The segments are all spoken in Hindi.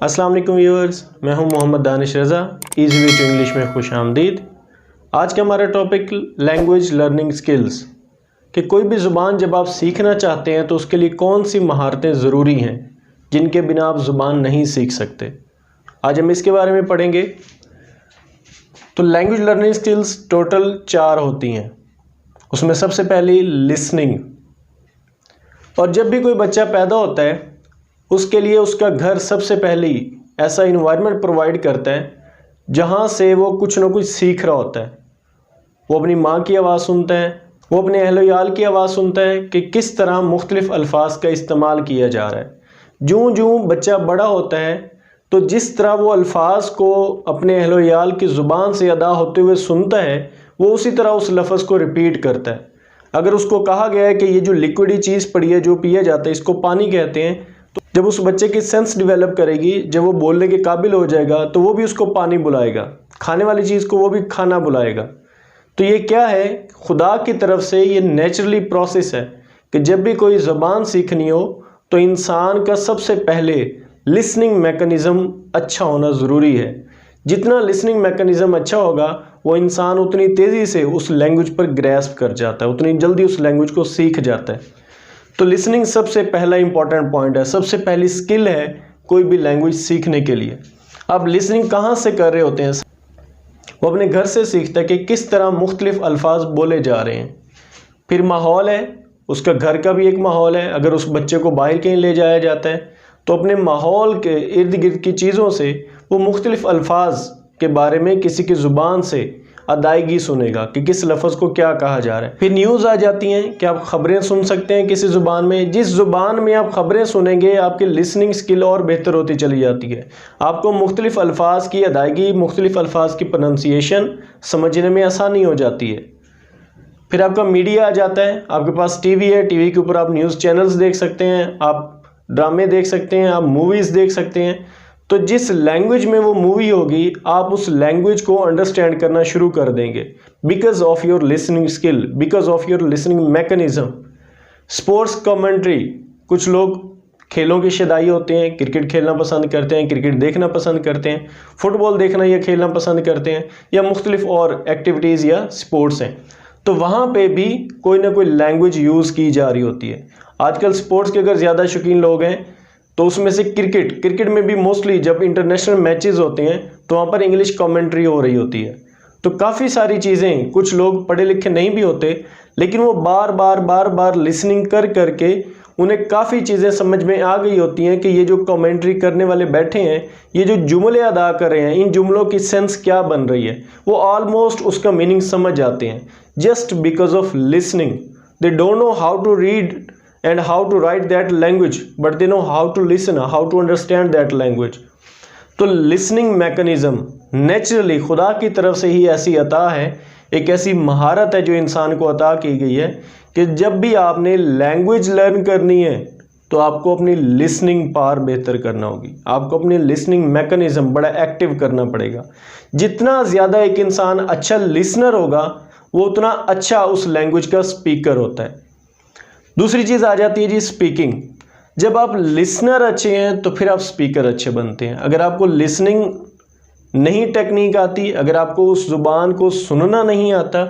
अस्सलाम वालेकुम व्यूअर्स, मैं हूं मोहम्मद दानिश रज़ा। ईज़ी वे टू इंग्लिश में खुश आमदीद। आज का हमारा टॉपिक लैंग्वेज लर्निंग स्किल्स कि कोई भी ज़ुबान जब आप सीखना चाहते हैं तो उसके लिए कौन सी महारतें ज़रूरी हैं जिनके बिना आप ज़ुबान नहीं सीख सकते। आज हम इसके बारे में पढ़ेंगे। तो लैंग्वेज लर्निंग स्किल्स टोटल 4 होती हैं। उसमें सबसे पहली लिसनिंग। और जब भी कोई बच्चा पैदा होता है उसके लिए उसका घर सबसे पहली ऐसा इन्वायरमेंट प्रोवाइड करता है जहाँ से वो कुछ ना कुछ सीख रहा होता है। वो अपनी माँ की आवाज़ सुनता है, वो अपने अहल-ओ-याल की आवाज़ सुनता है कि किस तरह मुख्तलिफ़ अल्फाज का इस्तेमाल किया जा रहा है। जूँ जूँ बच्चा बड़ा होता है तो जिस तरह वो अल्फाज को अपने अहल-ओ-याल की ज़ुबान से अदा होते हुए सुनता है वो उसी तरह उस लफ्ज़ को रिपीट करता है। अगर उसको कहा गया है कि ये जो लिक्विडी चीज़ पड़ी है, जो पिया जाता है, इसको पानी कहते हैं, तो जब उस बच्चे की सेंस डेवलप करेगी, जब वो बोलने के काबिल हो जाएगा तो वो भी उसको पानी बुलाएगा, खाने वाली चीज़ को वो भी खाना बुलाएगा। तो ये क्या है? खुदा की तरफ से ये नेचुरली प्रोसेस है कि जब भी कोई ज़बान सीखनी हो तो इंसान का सबसे पहले लिसनिंग मैकेनिज़्म अच्छा होना ज़रूरी है। जितना लिसनिंग मैकेनिज़्म अच्छा होगा वो इंसान उतनी तेज़ी से उस लैंग्वेज पर ग्रैस्प कर जाता है, उतनी जल्दी उस लैंग्वेज को सीख जाता है। तो लिसनिंग सबसे पहला इंपॉर्टेंट पॉइंट है, सबसे पहली स्किल है कोई भी लैंग्वेज सीखने के लिए। अब लिसनिंग कहाँ से कर रहे होते हैं? वो अपने घर से सीखता है कि किस तरह मुख्तलिफ अल्फाज बोले जा रहे हैं। फिर माहौल है, उसका घर का भी एक माहौल है। अगर उस बच्चे को बाहर कहीं ले जाया जाता है तो अपने माहौल के इर्द गिर्द की चीज़ों से वो मुख्तलिफ अल्फाज के बारे में किसी की ज़ुबान से अदायगी सुनेगा कि किस लफ्ज़ को क्या कहा जा रहा है। फिर न्यूज़ आ जाती हैं कि आप ख़बरें सुन सकते हैं किसी ज़ुबान में। जिस ज़ुबान में आप ख़बरें सुनेंगे आपकी लिसनिंग स्किल और बेहतर होती चली जाती है। आपको मुख्तलिफ़ अल्फाज की अदायगी, मुख्तलिफ़ अल्फाज की प्रोनंसिएशन समझने में आसानी हो जाती है। फिर आपका मीडिया आ जाता है। आपके पास टीवी है, टीवी के ऊपर आप न्यूज़ चैनल्स देख सकते हैं, आप ड्रामे देख सकते हैं, आप मूवीज़ देख सकते हैं। तो जिस लैंग्वेज में वो मूवी होगी आप उस लैंग्वेज को अंडरस्टैंड करना शुरू कर देंगे because of your listening skill, because of your listening mechanism. Sports commentary, कुछ लोग खेलों के शदाई होते हैं, क्रिकेट खेलना पसंद करते हैं, क्रिकेट देखना पसंद करते हैं, फुटबॉल देखना या खेलना पसंद करते हैं, या मुख्तलिफ और एक्टिविटीज़ या स्पोर्ट्स हैं। तो वहाँ पे भी कोई ना कोई लैंग्वेज यूज़ की जा रही होती है। आजकल स्पोर्ट्स के अगर ज़्यादा शौकीन लोग हैं तो उसमें से क्रिकेट में भी मोस्टली जब इंटरनेशनल मैचेस होते हैं तो वहाँ पर इंग्लिश कमेंट्री हो रही होती है। तो काफ़ी सारी चीज़ें, कुछ लोग पढ़े लिखे नहीं भी होते लेकिन वो बार बार लिसनिंग कर करके उन्हें काफ़ी चीज़ें समझ में आ गई होती हैं कि ये जो कमेंट्री करने वाले बैठे हैं, ये जो जुमले अदा कर रहे हैं, इन जुमलों की सेंस क्या बन रही है, वो ऑलमोस्ट उसका मीनिंग समझ जाते हैं just because of listening. They don't know how to read and how to write that language, but they know how to listen, how to understand that language. तो listening mechanism नेचुरली खुदा की तरफ से ही ऐसी अता है, एक ऐसी महारत है जो इंसान को अता की गई है कि जब भी आपने लैंग्वेज लर्न करनी है तो आपको अपनी लिसनिंग पावर बेहतर करना होगी, आपको अपनी लिसनिंग मैकेनिज्म बड़ा एक्टिव करना पड़ेगा। जितना ज़्यादा एक इंसान अच्छा लिसनर होगा वो उतना अच्छा उस लैंग्वेज का स्पीकर होता है। दूसरी चीज़ आ जाती है जी स्पीकिंग। जब आप लिसनर अच्छे हैं तो फिर आप स्पीकर अच्छे बनते हैं। अगर आपको लिसनिंग नहीं टेक्निक आती, अगर आपको उस ज़ुबान को सुनना नहीं आता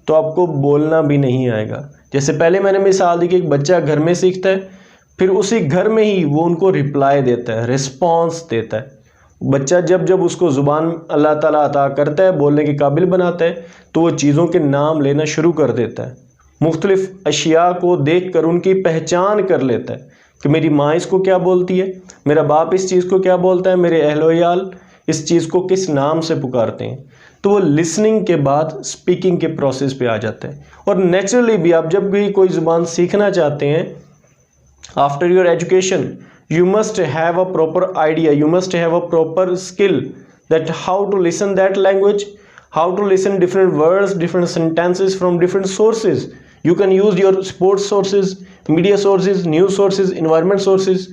तो आपको बोलना भी नहीं आएगा। जैसे पहले मैंने मिसाल दी कि एक बच्चा घर में सीखता है, फिर उसी घर में ही वो उनको रिप्लाई देता है, रिस्पॉन्स देता है। बच्चा जब जब उसको ज़ुबान अल्लाह ताला अता करता है, बोलने के काबिल बनाता है, तो वो चीज़ों के नाम लेना शुरू कर देता है। मुख्तलिफ अशिया को देख कर उनकी पहचान कर लेता है कि मेरी माँ इसको क्या बोलती है, मेरा बाप इस चीज़ को क्या बोलता है, मेरे अहलो-याल इस चीज़ को किस नाम से पुकारते हैं। तो वो लिसनिंग के बाद स्पीकिंग के प्रोसेस पे आ जाता है। और नेचुरली भी आप जब भी कोई ज़ुबान सीखना चाहते हैं, after your education you must have a proper idea, you must have a proper skill that how to listen that language, how to listen different words, different sentences from different sources. You can use your sports sources, media sources, news sources, environment sources.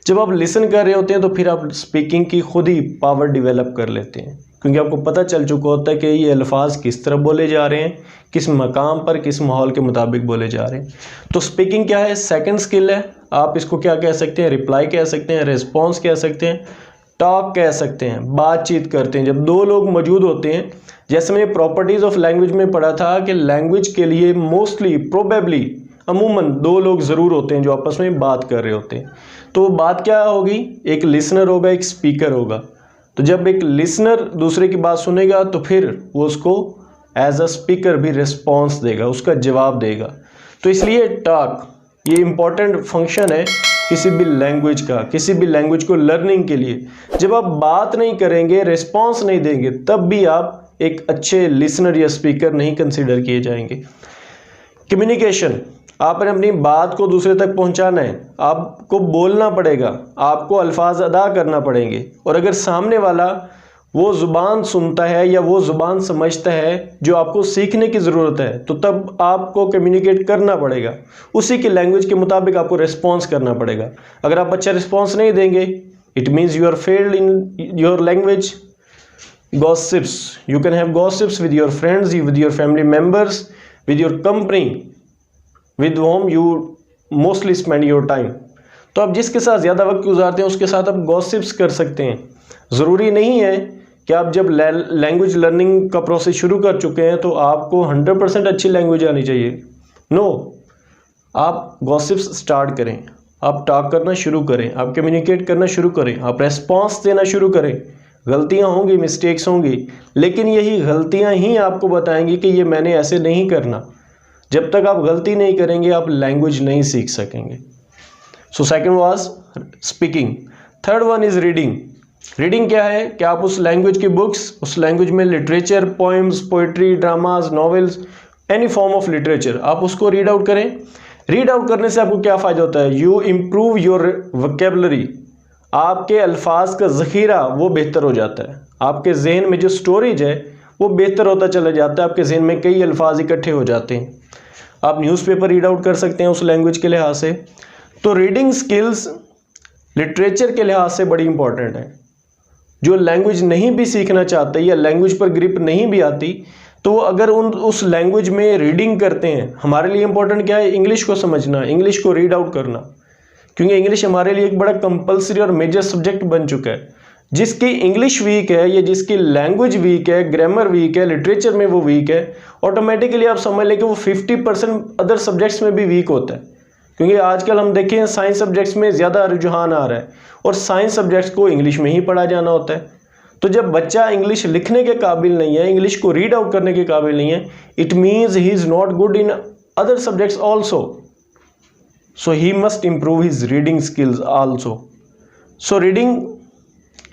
जब आप लिसन कर रहे होते हैं तो फिर आप स्पीकिंग की खुद ही पावर डेवलप कर लेते हैं, क्योंकि आपको पता चल चुका होता है कि ये अल्फाज किस तरह बोले जा रहे हैं, किस मकाम पर, किस माहौल के मुताबिक बोले जा रहे हैं। तो स्पीकिंग क्या है? सेकंड स्किल है। आप इसको क्या कह सकते हैं? रिप्लाई कह सकते हैं, रिस्पॉन्स कह सकते हैं। टॉक कह सकते हैं, बातचीत करते हैं। जब दो लोग मौजूद होते हैं, जैसे मैंने प्रॉपर्टीज ऑफ लैंग्वेज में पढ़ा था कि लैंग्वेज के लिए मोस्टली प्रोबेबली अमूमन दो लोग ज़रूर होते हैं जो आपस में बात कर रहे होते हैं। तो बात क्या होगी, एक लिसनर होगा, एक स्पीकर होगा। तो जब एक लिसनर दूसरे की बात सुनेगा तो फिर वो उसको एज अ स्पीकर भी रिस्पॉन्स देगा, उसका जवाब देगा। तो इसलिए टॉक ये इम्पॉर्टेंट फंक्शन है किसी भी लैंग्वेज का, किसी भी लैंग्वेज को लर्निंग के लिए। जब आप बात नहीं करेंगे, रिस्पॉन्स नहीं देंगे, तब भी आप एक अच्छे लिसनर या स्पीकर नहीं कंसिडर किए जाएंगे। कम्युनिकेशन, आपने अपनी बात को दूसरे तक पहुंचाना है, आपको बोलना पड़ेगा, आपको अल्फाज अदा करना पड़ेंगे। और अगर सामने वाला वो ज़ुबान सुनता है या वो ज़ुबान समझता है जो आपको सीखने की ज़रूरत है, तो तब आपको कम्युनिकेट करना पड़ेगा, उसी की लैंग्वेज के मुताबिक आपको रिस्पॉन्स करना पड़ेगा। अगर आप अच्छा रिस्पॉन्स नहीं देंगे, it means you are failed in your language. Gossips, you can have gossips with your friends, with your family members, with your company, with home you mostly spend your time. तो आप जिसके साथ ज़्यादा वक्त गुजारते हैं उसके साथ आप गॉसिप्स कर सकते हैं। ज़रूरी नहीं है कि आप जब लैंग्वेज लर्निंग का प्रोसेस शुरू कर चुके हैं तो आपको 100% अच्छी लैंग्वेज आनी चाहिए। नो, आप गॉसिप्स स्टार्ट करें, आप टॉक करना शुरू करें, आप कम्युनिकेट करना शुरू करें, आप रेस्पॉन्स देना शुरू करें। गलतियां होंगी, मिस्टेक्स होंगी, लेकिन यही गलतियां ही आपको बताएंगी कि ये मैंने ऐसे नहीं करना। जब तक आप गलती नहीं करेंगे आप लैंग्वेज नहीं सीख सकेंगे। So second was speaking. Third one is reading. Reading क्या है कि आप उस लैंग्वेज की बुक्स, उस लैंग्वेज में literature, poems, poetry, dramas, novels, any form of literature, आप उसको रीड आउट करें। रीड आउट करने से आपको क्या फ़ायदा होता है, यू इम्प्रूव योर वोकैबुलरी, आपके अल्फाज का ज़ख़ीरा वो बेहतर हो जाता है, आपके जहन में जो स्टोरेज है वो बेहतर होता चला जाता है, आपके जहन में कई अल्फाज इकट्ठे हो जाते हैं। आप न्यूज़पेपर रीड आउट कर सकते हैं उस लैंग्वेज के लिहाज से। तो रीडिंग स्किल्स लिटरेचर के लिहाज से बड़ी इंपॉर्टेंट है। जो लैंग्वेज नहीं भी सीखना चाहते या लैंग्वेज पर ग्रिप नहीं भी आती, तो वो अगर उस लैंग्वेज में रीडिंग करते हैं, हमारे लिए इंपॉर्टेंट क्या है, इंग्लिश को समझना, इंग्लिश को रीड आउट करना, क्योंकि इंग्लिश हमारे लिए एक बड़ा कंपलसरी और मेजर सब्जेक्ट बन चुका है। जिसकी इंग्लिश वीक है या जिसकी लैंग्वेज वीक है, ग्रामर वीक है, लिटरेचर में वो वीक है, ऑटोमेटिकली आप समझ लें कि वो 50% अदर सब्जेक्ट्स में भी वीक होता है। क्योंकि आजकल हम देखें साइंस सब्जेक्ट्स में ज़्यादा रुझान आ रहा है और साइंस सब्जेक्ट्स को इंग्लिश में ही पढ़ा जाना होता है। तो जब बच्चा इंग्लिश लिखने के काबिल नहीं है, इंग्लिश को रीड आउट करने के काबिल नहीं है, it means he is not good in other subjects also, so he must improve his reading skills also. So reading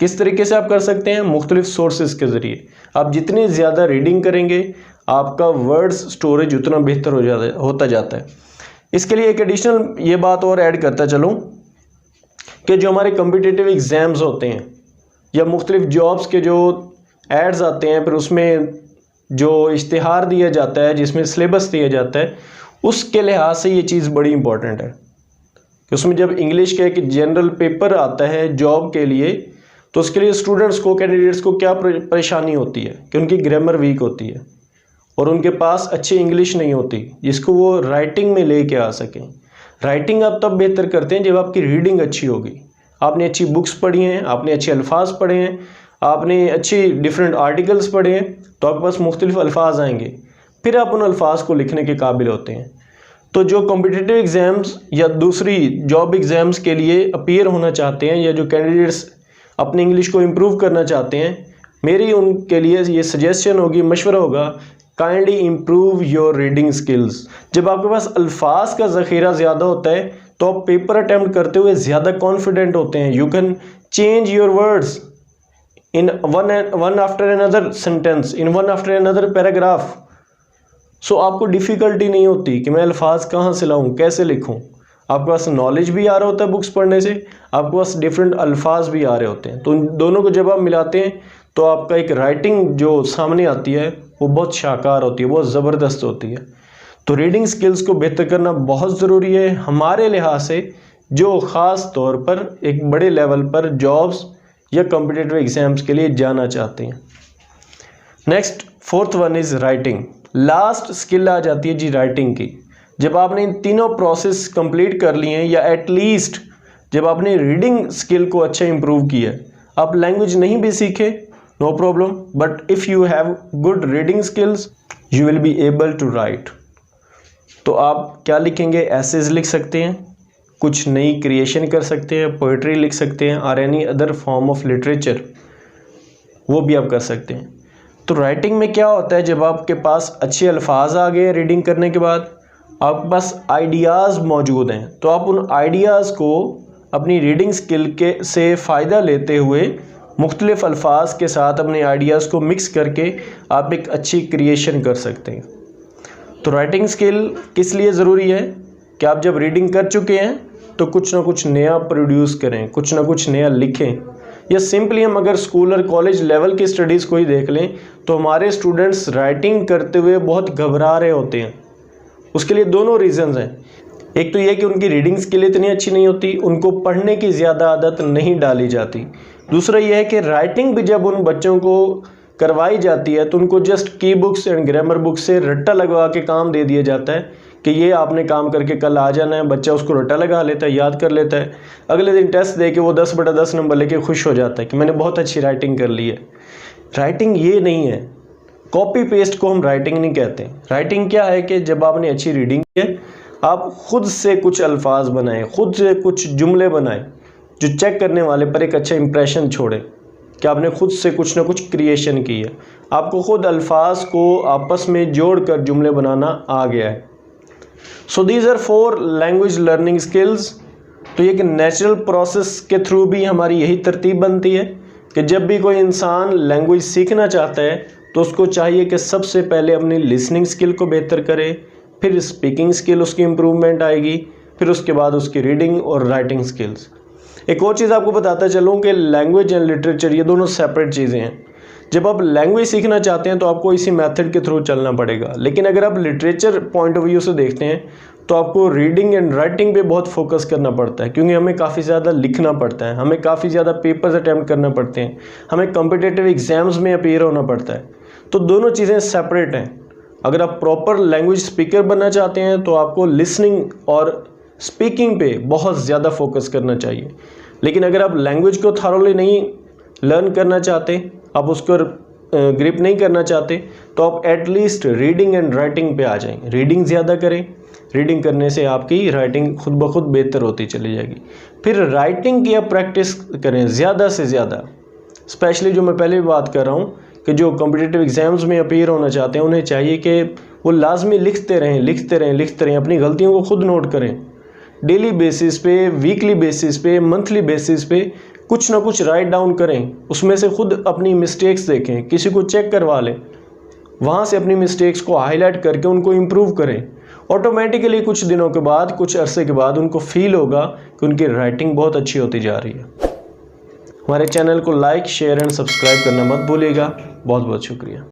किस तरीके से आप कर सकते हैं, मुख्तलिफ सोर्सेज के ज़रिए। आप जितनी ज़्यादा रीडिंग करेंगे आपका वर्ड्स स्टोरेज उतना बेहतर होता जाता है। इसके लिए एक एडिशनल ये बात और ऐड करता चलूँ कि जो हमारे कम्पिटिटिव एग्ज़ाम्स होते हैं या मुख्तलिफ जॉब्स के जो एड्स आते हैं, फिर उसमें जो इश्तिहार दिया जाता है, जिसमें सिलेबस दिया जाता है, उसके लिहाज से ये चीज़ बड़ी इंपॉर्टेंट है कि उसमें जब इंग्लिश का एक जनरल पेपर आता है जॉब के लिए, तो उसके लिए स्टूडेंट्स को, कैंडिडेट्स को क्या परेशानी होती है कि उनकी ग्रामर वीक होती है और उनके पास अच्छी इंग्लिश नहीं होती जिसको वो राइटिंग में लेके आ सकें। राइटिंग आप तब बेहतर करते हैं जब आपकी रीडिंग अच्छी होगी, आपने अच्छी बुक्स पढ़ी हैं, आपने अच्छे अल्फाज पढ़े हैं, आपने अच्छी डिफरेंट आर्टिकल्स पढ़े हैं, तो आपके पास मुख्तलिफ अल्फाज आएंगे, फिर आप उन अल्फाज को लिखने के काबिल होते हैं। तो जो कॉम्पिटिटिव एग्ज़ाम्स या दूसरी जॉब एग्ज़ाम्स के लिए अपीयर होना चाहते हैं या जो कैंडिडेट्स अपनी इंग्लिश को इम्प्रूव करना चाहते हैं, मेरी उनके लिए ये सजेशन होगी, मशवरा होगा, kindly improve your reading skills. जब आपके पास अल्फाज का ज़ख़ीरा ज़्यादा होता है तो आप पेपर अटैम्प्ट करते हुए ज़्यादा कॉन्फिडेंट होते हैं। You can change your words in one after another sentence, in one after another paragraph. So आपको डिफ़िकल्टी नहीं होती कि मैं अल्फाज कहाँ से लाऊँ, कैसे लिखूँ। आपके पास नॉलेज भी आ रहा होता है बुक्स पढ़ने से, आपके पास डिफरेंट अल्फाज भी आ रहे होते हैं। तो उन दोनों को जब आप मिलाते हैं तो आपका एक राइटिंग जो सामने आती है वो बहुत शानदार होती है, बहुत ज़बरदस्त होती है। तो रीडिंग स्किल्स को बेहतर करना बहुत ज़रूरी है हमारे लिहाज से, जो ख़ास तौर पर एक बड़े लेवल पर जॉब्स या कॉम्पिटिटिव एग्ज़ाम्स के लिए जाना चाहते हैं। Next fourth one is writing. Last skill आ जाती है जी राइटिंग की। जब आपने इन तीनों प्रोसेस कंप्लीट कर लिए हैं या एटलीस्ट जब आपने रीडिंग स्किल को अच्छा इंप्रूव किया है, आप लैंग्वेज नहीं भी सीखे, no problem, but if you have good reading skills you will be able to write. तो आप क्या लिखेंगे? एसेज लिख सकते हैं, कुछ नई क्रिएशन कर सकते हैं, पोइट्री लिख सकते हैं, और any other form of literature वो भी आप कर सकते हैं। तो राइटिंग में क्या होता है, जब आपके पास अच्छे अल्फाज आ गए रीडिंग करने के बाद, आपके पास आइडियाज़ मौजूद हैं, तो आप उन आइडियाज़ को अपनी रीडिंग स्किल के से फ़ायदा लेते हुए मुख्तलिफ़ अल्फाज के साथ अपने आइडियाज़ को मिक्स करके आप एक अच्छी क्रिएशन कर सकते हैं। तो राइटिंग स्किल किस लिए ज़रूरी है कि आप जब रीडिंग कर चुके हैं तो कुछ ना कुछ नया प्रोड्यूस करें, कुछ ना कुछ नया लिखें। या सिंपली हम अगर स्कूल और कॉलेज लेवल की स्टडीज़ को ही देख लें तो हमारे स्टूडेंट्स राइटिंग करते हुए बहुत घबरा रहे होते हैं। उसके लिए दोनों रीज़न्स हैं। एक तो यह कि उनकी रीडिंग स्किल इतनी अच्छी नहीं होती, उनको पढ़ने की ज़्यादा आदत नहीं डाली जाती। दूसरा यह है कि राइटिंग भी जब उन बच्चों को करवाई जाती है तो उनको जस्ट की बुक्स एंड ग्रामर बुक्स से रट्टा लगवा के काम दे दिया जाता है कि ये आपने काम करके कल आ जाना है। बच्चा उसको रट्टा लगा लेता है, याद कर लेता है, अगले दिन टेस्ट दे के वो 10/10 नंबर लेके खुश हो जाता है कि मैंने बहुत अच्छी राइटिंग कर ली है। राइटिंग ये नहीं है, कॉपी पेस्ट को हम राइटिंग नहीं कहते। राइटिंग क्या है कि जब आपने अच्छी रीडिंग की है, आप खुद से कुछ अल्फाज बनाएं, खुद से कुछ जुमले बनाएं जो चेक करने वाले पर एक अच्छा इंप्रेशन छोड़े कि आपने खुद से कुछ ना कुछ क्रिएशन की है। आपको खुद अल्फाज को आपस में जोड़कर जुमले बनाना आ गया है। So these are 4 language learning skills. तो ये एक नेचुरल प्रोसेस के थ्रू भी हमारी यही तरतीब बनती है कि जब भी कोई इंसान लैंग्वेज सीखना चाहता है तो उसको चाहिए कि सबसे पहले अपनी लिसनिंग स्किल को बेहतर करे, फिर स्पीकिंग स्किल उसकी इम्प्रूवमेंट आएगी, फिर उसके बाद उसकी रीडिंग और राइटिंग स्किल्स। एक और चीज़ आपको बताता चलूँ कि लैंग्वेज एंड लिटरेचर ये दोनों सेपरेट चीज़ें हैं। जब आप लैंग्वेज सीखना चाहते हैं तो आपको इसी मेथड के थ्रू चलना पड़ेगा, लेकिन अगर आप लिटरेचर पॉइंट ऑफ व्यू से देखते हैं तो आपको रीडिंग एंड राइटिंग पे बहुत फोकस करना पड़ता है, क्योंकि हमें काफ़ी ज़्यादा लिखना पड़ता है, हमें काफ़ी ज़्यादा पेपर्स अटैम्प्ट करना पड़ते हैं, हमें कॉम्पिटिटिव एग्जाम्स में अपीयर होना पड़ता है। तो दोनों चीज़ें सेपरेट हैं। अगर आप प्रॉपर लैंग्वेज स्पीकर बनना चाहते हैं तो आपको लिसनिंग और स्पीकिंग पे बहुत ज़्यादा फोकस करना चाहिए। लेकिन अगर आप लैंग्वेज को थॉरोली नहीं लर्न करना चाहते, आप उसको ग्रिप नहीं करना चाहते, तो आप एटलीस्ट रीडिंग एंड राइटिंग पे आ जाएं। रीडिंग ज़्यादा करें, रीडिंग करने से आपकी राइटिंग खुद ब खुद बेहतर होती चली जाएगी। फिर राइटिंग की आप प्रैक्टिस करें ज़्यादा से ज़्यादा। स्पेशली जो मैं पहले भी बात कर रहा हूँ कि जो कॉम्पिटिटिव एग्जाम्स में अपीयर होना चाहते हैं उन्हें चाहिए कि वो लाजमी लिखते रहें, अपनी गलतियों को खुद नोट करें। डेली बेसिस पे, वीकली बेसिस पे, मंथली बेसिस पे कुछ ना कुछ राइट डाउन करें, उसमें से खुद अपनी मिस्टेक्स देखें, किसी को चेक करवा लें, वहाँ से अपनी मिस्टेक्स को हाईलाइट करके उनको इम्प्रूव करें। ऑटोमेटिकली कुछ दिनों के बाद, कुछ अरसे के बाद उनको फील होगा कि उनकी राइटिंग बहुत अच्छी होती जा रही है। हमारे चैनल को लाइक, शेयर एंड सब्सक्राइब करना मत भूलिएगा। बहुत बहुत शुक्रिया।